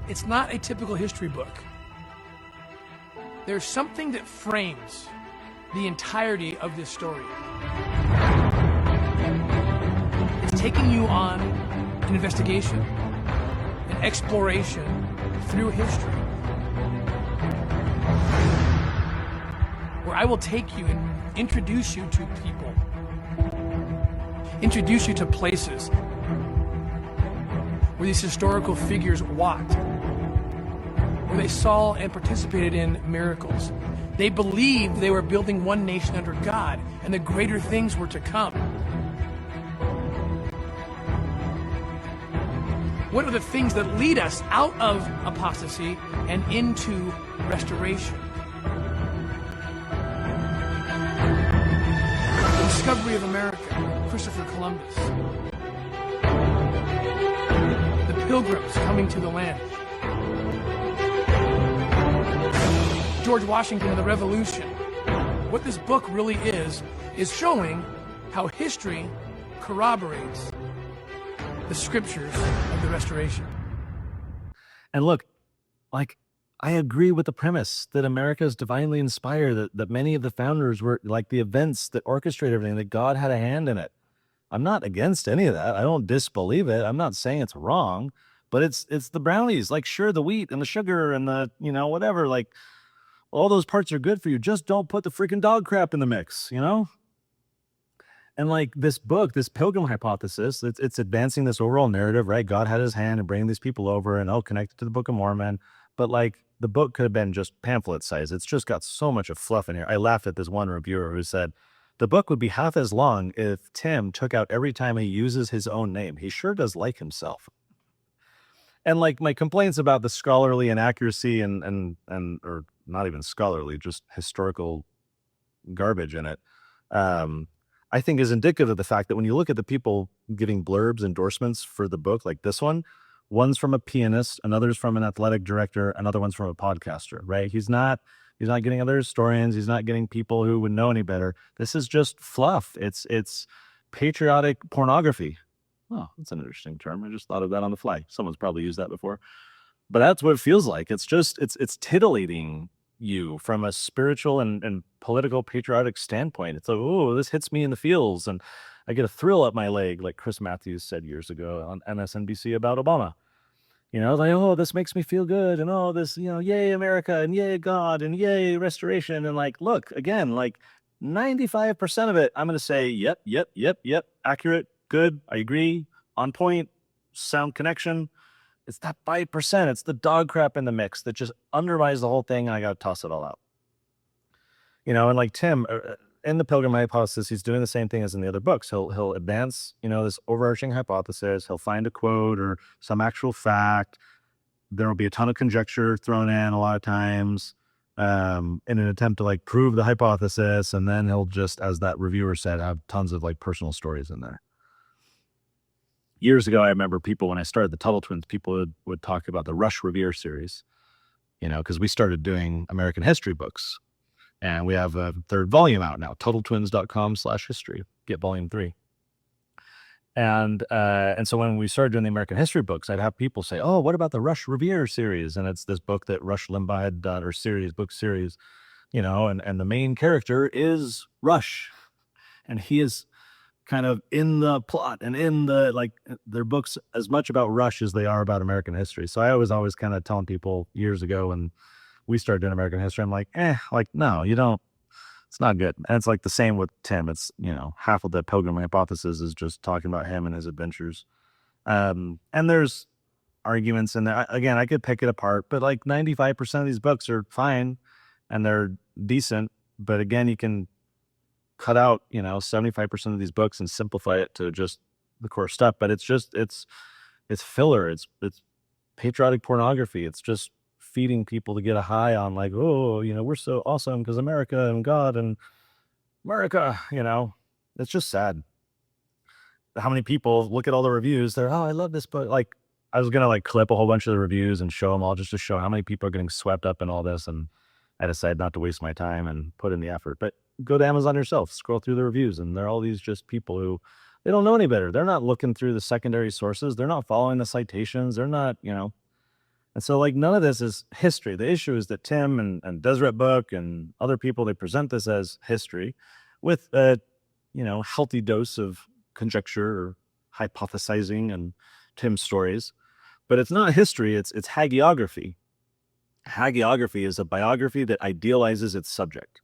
It's not a typical history book. There's something that frames the entirety of this story. It's taking you on an investigation, an exploration through history, where I will take you and introduce you to people, introduce you to places where these historical figures walked, where they saw and participated in miracles. They believed they were building one nation under God, and the greater things were to come. What are the things that lead us out of apostasy and into restoration? The discovery of America, Christopher Columbus. The Pilgrims coming to the land. George Washington and the Revolution. What this book really is showing how history corroborates the scriptures of the Restoration.
And look, like, I agree with the premise that America is divinely inspired, that many of the founders were like the events that orchestrated everything, that God had a hand in it. I'm not against any of that. I don't disbelieve it. I'm not saying it's wrong, but it's the brownies. Like, sure, the wheat and the sugar and the, whatever, like, all those parts are good for you. Just don't put the freaking dog crap in the mix, And like this book, this Pilgrim Hypothesis, it's advancing this overall narrative, right? God had his hand in bringing these people over and connected to the Book of Mormon. But like the book could have been just pamphlet size. It's just got so much of fluff in here. I laughed at this one reviewer who said, the book would be half as long if Tim took out every time he uses his own name. He sure does like himself. And like my complaints about the scholarly inaccuracy and or not even scholarly, just historical garbage in it, I think is indicative of the fact that when you look at the people giving blurbs, endorsements for the book, like this one's from a pianist, another's from an athletic director, another one's from a podcaster, right? He's not getting other historians. He's not getting people who would know any better. This is just fluff. It's patriotic pornography. Oh, that's an interesting term. I just thought of that on the fly. Someone's probably used that before. But that's what it feels like. It's just, it's titillating you from a spiritual and political patriotic standpoint. It's like, oh, this hits me in the feels, and I get a thrill up my leg, like Chris Matthews said years ago on MSNBC about Obama. Like, oh, this makes me feel good, and oh, this, yay America, and yay God, and yay restoration, and like, look, again, like 95% of it, I'm going to say, yep, accurate, good, I agree, on point, sound connection. It's that 5%. It's the dog crap in the mix that just undermines the whole thing, and I got to toss it all out. And like Tim, in the Pilgrim Hypothesis, he's doing the same thing as in the other books. He'll advance, this overarching hypothesis. He'll find a quote or some actual fact. There will be a ton of conjecture thrown in a lot of times in an attempt to like prove the hypothesis. And then he'll just, as that reviewer said, have tons of like personal stories in there. Years ago, I remember people, when I started the Tuttle Twins, people would talk about the Rush Revere series, because we started doing American history books. And we have a third volume out now, TuttleTwins.com/history. Get volume 3. And so when we started doing the American history books, I'd have people say, oh, what about the Rush Revere series? And it's this book that Rush Limbaugh had done, or book series, and the main character is Rush. And he is kind of in the plot and in the, like, their books as much about Rush as they are about American history. So I was always kind of telling people years ago when we started doing American history, I'm like, no, you don't, it's not good. And it's like the same with Tim. It's, half of the Pilgrim Hypothesis is just talking about him and his adventures. And there's arguments in there. Again, I could pick it apart, but like 95% of these books are fine and they're decent. But again, you can cut out, 75% of these books and simplify it to just the core stuff. But it's just, it's filler. It's patriotic pornography. It's just feeding people to get a high on, like, oh, we're so awesome because America and God and America, it's just sad. how many people look at all the reviews. They're, oh, I love this book. Like, I was going to like clip a whole bunch of the reviews and show them all just to show how many people are getting swept up in all this. And I decided not to waste my time and put in the effort. But go to Amazon yourself, scroll through the reviews, and they're all these just people who they don't know any better. They're not looking through the secondary sources. They're not following the citations. They're not, And so like none of this is history. The issue is that Tim and Deseret Book and other people, they present this as history with a, healthy dose of conjecture or hypothesizing and Tim's stories. But it's not history, it's hagiography. Hagiography is a biography that idealizes its subject.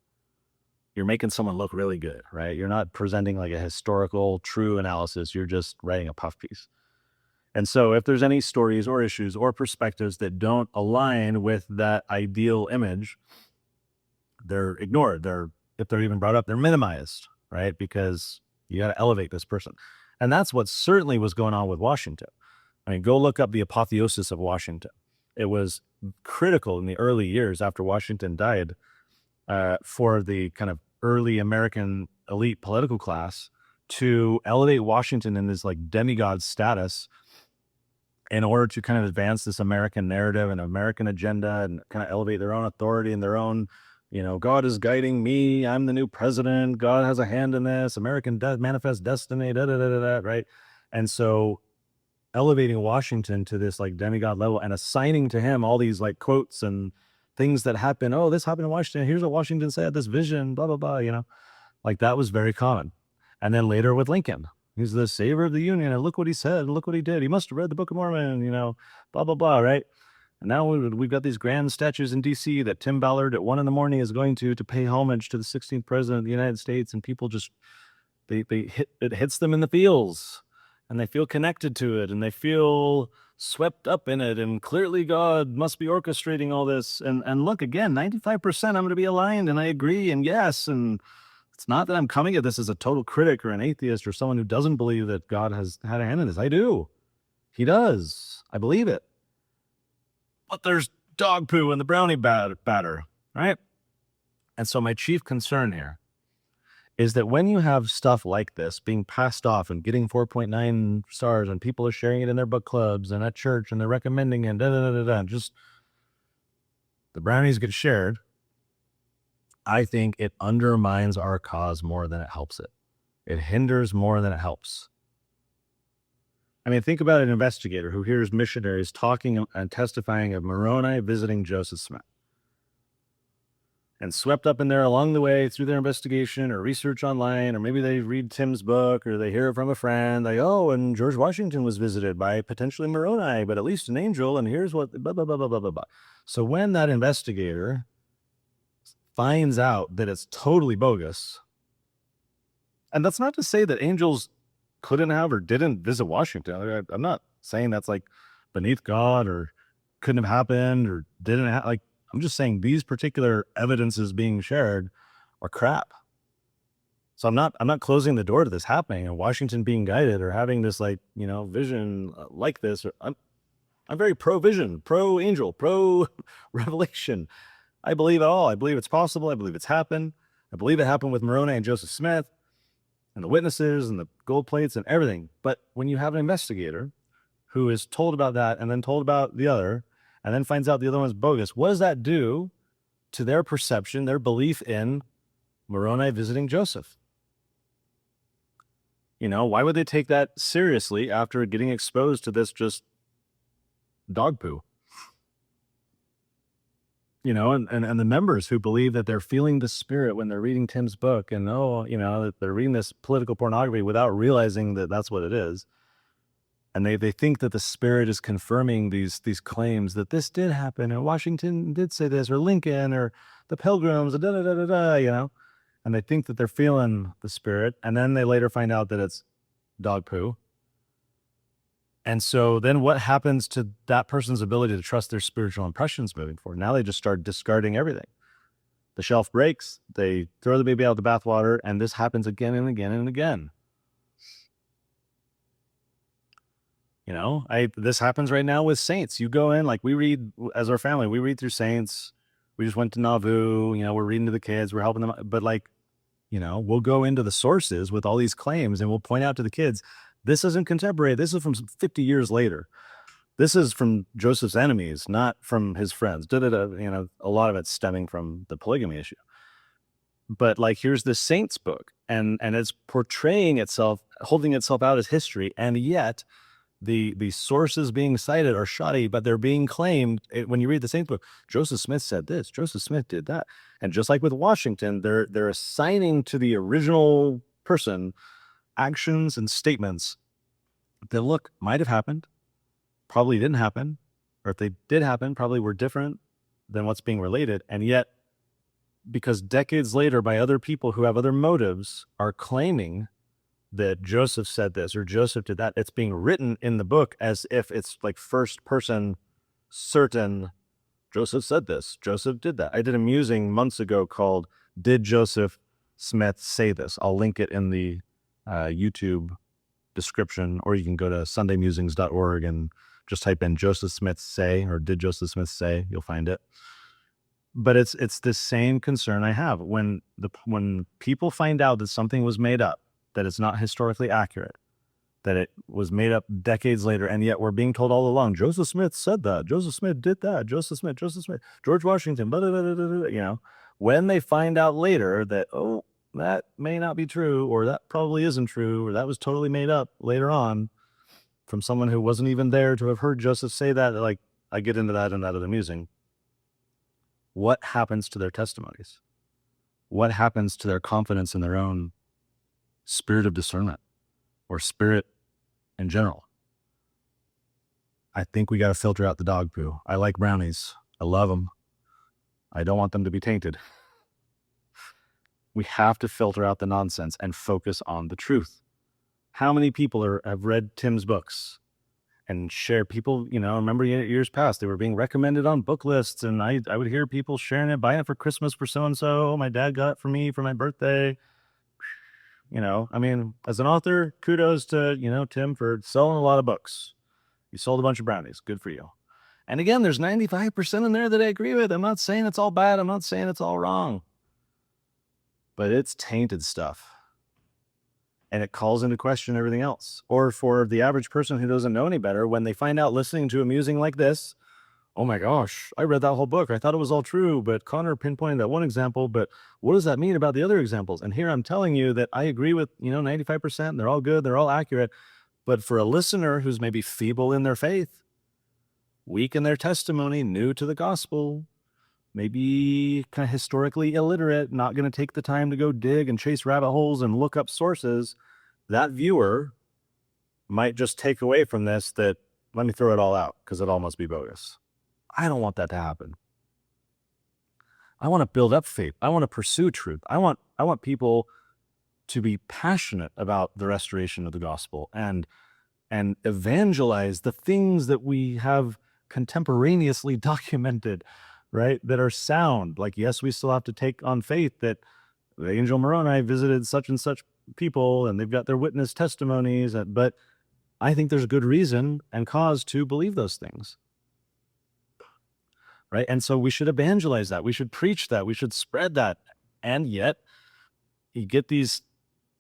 You're making someone look really good, right? You're not presenting like a historical, true analysis. You're just writing a puff piece. And so if there's any stories or issues or perspectives that don't align with that ideal image, they're ignored. If they're even brought up, they're minimized, right? Because you got to elevate this person. And that's what certainly was going on with Washington. I mean, go look up the apotheosis of Washington. It was critical in the early years after Washington died for the kind of early American elite political class to elevate Washington in this like demigod status in order to kind of advance this American narrative and American agenda and kind of elevate their own authority and their own, God is guiding me. I'm the new president. God has a hand in this. American manifest destiny, right? And so elevating Washington to this like demigod level and assigning to him all these like quotes and things that happen. Oh, this happened in Washington. Here's what Washington said, this vision, blah, blah, blah, like that was very common. And then later with Lincoln, he's the savior of the Union. And look what he said. And look what he did. He must have read the Book of Mormon, blah, blah, blah. Right. And now we've got these grand statues in DC that Tim Ballard at 1 a.m. is going to pay homage to the 16th president of the United States. And people just, it hits them in the feels. And they feel connected to it, and they feel swept up in it, and clearly God must be orchestrating all this. And look, again, 95% I'm going to be aligned, and I agree, and yes, and it's not that I'm coming at this as a total critic or an atheist or someone who doesn't believe that God has had a hand in this. I do. He does. I believe it. But there's dog poo in the brownie batter, right? And so my chief concern here is that when you have stuff like this being passed off and getting 4.9 stars and people are sharing it in their book clubs and at church and they're recommending it, just the brownies get shared, I think it undermines our cause more than it helps it. It hinders more than it helps. I mean, think about an investigator who hears missionaries talking and testifying of Moroni visiting Joseph Smith. And swept up in there along the way through their investigation or research online, or maybe they read Tim's book or they hear it from a friend. Like, oh, and George Washington was visited by potentially Moroni, but at least an angel. And here's what, blah, blah, blah, blah, blah, blah, blah. So when that investigator finds out that it's totally bogus, and that's not to say that angels couldn't have or didn't visit Washington. I'm not saying that's like beneath God or couldn't have happened or didn't like, I'm just saying these particular evidences being shared are crap. So I'm not closing the door to this happening and Washington being guided or having this like, vision like this. I'm very pro-vision, pro-angel, pro-revelation. I believe it all. I believe it's possible. I believe it's happened. I believe it happened with Moroni and Joseph Smith and the witnesses and the gold plates and everything. But when you have an investigator who is told about that and then told about the other, and then finds out the other one's bogus, what does that do to their perception, their belief in Moroni visiting Joseph? Why would they take that seriously after getting exposed to this just dog poo? And the members who believe that they're feeling the spirit when they're reading Tim's book and, that they're reading this political pornography without realizing that that's what it is. And they think that the spirit is confirming these claims that this did happen and Washington did say this or Lincoln or the Pilgrims, and they think that they're feeling the spirit. And then they later find out that it's dog poo. And so then what happens to that person's ability to trust their spiritual impressions moving forward? Now they just start discarding everything. The shelf breaks, they throw the baby out the bathwater, and this happens again and again and again. This happens right now with saints. You go in, like we read as our family, we read through saints. We just went to Nauvoo, we're reading to the kids, we're helping them. But we'll go into the sources with all these claims and we'll point out to the kids, This isn't contemporary. This is from 50 years later. This is from Joseph's enemies, not from his friends. A lot of it's stemming from the polygamy issue. But like, here's the saints book, and it's portraying itself, holding itself out as history, and yet the sources being cited are shoddy, but they're being claimed. When you read the saints book, Joseph Smith said this, Joseph Smith did that, and just like with Washington, they're assigning to the original person actions and statements that might have happened, probably didn't happen, or if they did happen, probably were different than what's being related, and yet, because decades later, by other people who have other motives, are claiming that Joseph said this or Joseph did that, it's being written in the book as if it's like first person certain. Joseph said this, Joseph did that. I did a musing months ago called "Did Joseph Smith Say This?" I'll link it in the YouTube description, or you can go to sundaymusings.org and just type in Joseph Smith say, or "Did Joseph Smith say?" You'll find it. But it's the same concern I have when people find out that something was made up, that it's not historically accurate, that it was made up decades later, and yet we're being told all along, Joseph Smith said that, Joseph Smith did that, Joseph Smith, George Washington, blah, blah, blah, blah, blah, when they find out later that, oh, that may not be true, or that probably isn't true, or that was totally made up later on from someone who wasn't even there to have heard Joseph say that, like, I get into that in that other musing. What happens to their testimonies? What happens to their confidence in their own spirit of discernment or spirit in general? I think we got to filter out the dog poo. I like brownies. I love them. I don't want them to be tainted. We have to filter out the nonsense and focus on the truth. How many people have read Tim's books and share? People, remember years past, they were being recommended on book lists, and I would hear people sharing it, buying it for Christmas for so-and-so. My dad got it for me for my birthday. As an author, kudos to, Tim, for selling a lot of books. You sold a bunch of brownies. Good for you. And again, there's 95% in there that I agree with. I'm not saying it's all bad. I'm not saying it's all wrong. But it's tainted stuff. And it calls into question everything else. Or for the average person who doesn't know any better, when they find out listening to a musing like this, oh my gosh, I read that whole book. I thought it was all true, but Connor pinpointed that one example, but what does that mean about the other examples? And here I'm telling you that I agree with, 95%. They're all good. They're all accurate. But for a listener who's maybe feeble in their faith, weak in their testimony, new to the gospel, maybe kind of historically illiterate, not going to take the time to go dig and chase rabbit holes and look up sources, that viewer might just take away from this that, let me throw it all out because it all must be bogus. I don't want that to happen. I want to build up faith. I want to pursue truth. I want people to be passionate about the restoration of the gospel and evangelize the things that we have contemporaneously documented, right, that are sound. Like, yes, we still have to take on faith that the angel Moroni visited such and such people and they've got their witness testimonies, but I think there's good reason and cause to believe those things, right? And so we should evangelize that. We should preach that. We should spread that. And yet you get these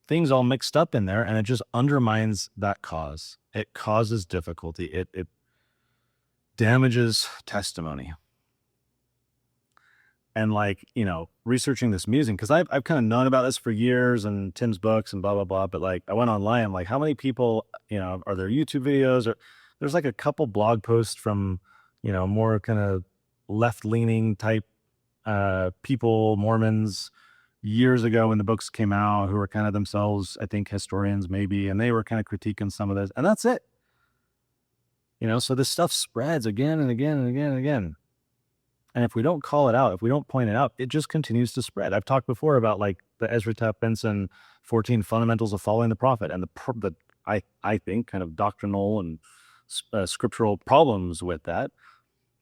things all mixed up in there, and it just undermines that cause. It causes difficulty. It damages testimony. And researching this musing, because I've kind of known about this for years and Tim's books and blah, blah, blah. But I went online, I'm like, how many people, are there YouTube videos? Or there's a couple blog posts from, more kind of left-leaning type people, Mormons, years ago when the books came out, who were kind of themselves, I think, historians maybe, and they were kind of critiquing some of this, and that's it. So this stuff spreads again and again and again and again. And if we don't call it out, if we don't point it out, it just continues to spread. I've talked before about the Ezra Taft Benson 14 Fundamentals of Following the Prophet, and the I think kind of doctrinal and scriptural problems with that.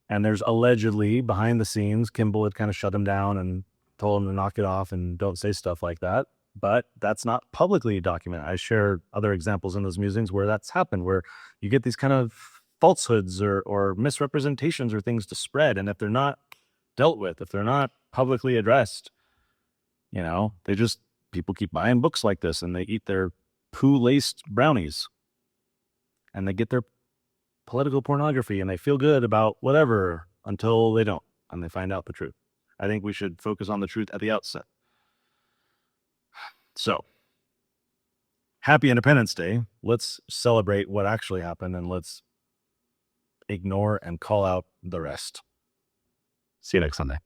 And there's allegedly behind the scenes, Kimball had kind of shut him down and told him to knock it off and don't say stuff like that. But that's not publicly documented. I share other examples in those musings where that's happened, where you get these kind of falsehoods or misrepresentations or things to spread. And if they're not dealt with, if they're not publicly addressed, people keep buying books like this and they eat their poo-laced brownies. and they get their political pornography and they feel good about whatever until they don't, and they find out the truth. I think we should focus on the truth at the outset. So, happy Independence Day. Let's celebrate what actually happened, and let's ignore and call out the rest. See you next Sunday.